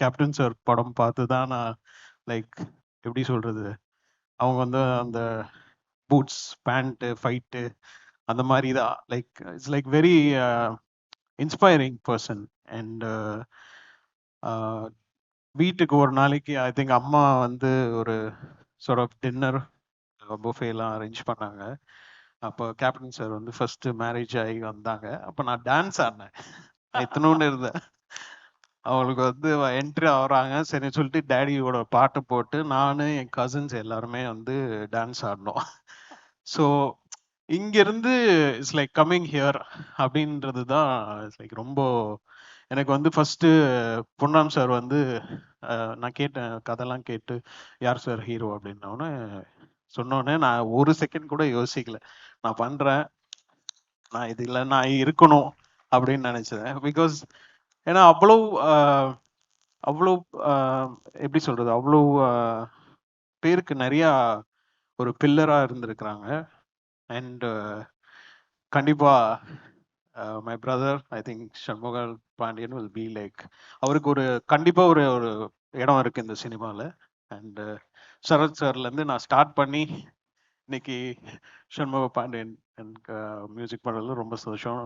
Captain sir படம் பார்த்து தான் நான் லைக் எப்படி சொல்றது, அவங்க வந்து அந்த பூட்ஸ், பேண்ட்டு, ஃபைட்டு அந்த மாதிரி தான் like it's like very inspiring person. And வீட்டுக்கு ஒரு நாளைக்கு ஐ திங்க் அம்மா வந்து ஒரு சார்ட் ஆஃப் டின்னர் புஃபேலாம் அரேஞ்ச் பண்ணாங்க. அப்போ கேப்டன் சார் வந்து ஃபர்ஸ்ட் மேரேஜ் ஆகி வந்தாங்க. அப்போ நான் டான்ஸ் ஆடினேன். இத்தனோண்டு இருந்தேன். அவங்களுக்கு வந்து என்ட்ரி ஆகுறாங்க, சரி சொல்லிட்டு டேடியோட பாட்டு போட்டு நானு என் கசின்ஸ் எல்லாருமே வந்து டான்ஸ் ஆடினோம். ஸோ இங்கிருந்து இட்ஸ் லைக் கம்மிங் ஹியர் அப்படின்றது தான் இட்ஸ் லைக் ரொம்ப எனக்கு வந்து ஃபர்ஸ்ட் பொன்னாம் சார் வந்து நான் கேட்டேன், கதைலாம் கேட்டு யார் சார் ஹீரோ அப்படின்னோடனே சொன்னோடனே நான் ஒரு செகண்ட் கூட யோசிக்கல. நான் பண்றேன், நான் இது இல்லை நான் இருக்கணும் அப்படின்னு நினைச்சேன். பிகாஸ் ஏன்னா அவ்வளோ அவ்வளோ எப்படி சொல்றது, அவ்வளோ பேருக்கு நிறையா ஒரு பில்லரா இருந்திருக்கிறாங்க. அண்ட் கண்டிப்பா my brother I think Shanmugal Pandian will be like, அவருக்கு ஒரு கண்டிப்பா ஒரு ஒரு இடம் இருக்கு இந்த சினிமாவில். அண்ட் சரத் சார்லேருந்து நான் ஸ்டார்ட் பண்ணி இன்னைக்கு சண்முக பாண்டியன் எனக்கு மியூசிக் பண்ணுறதுல ரொம்ப சந்தோஷம்.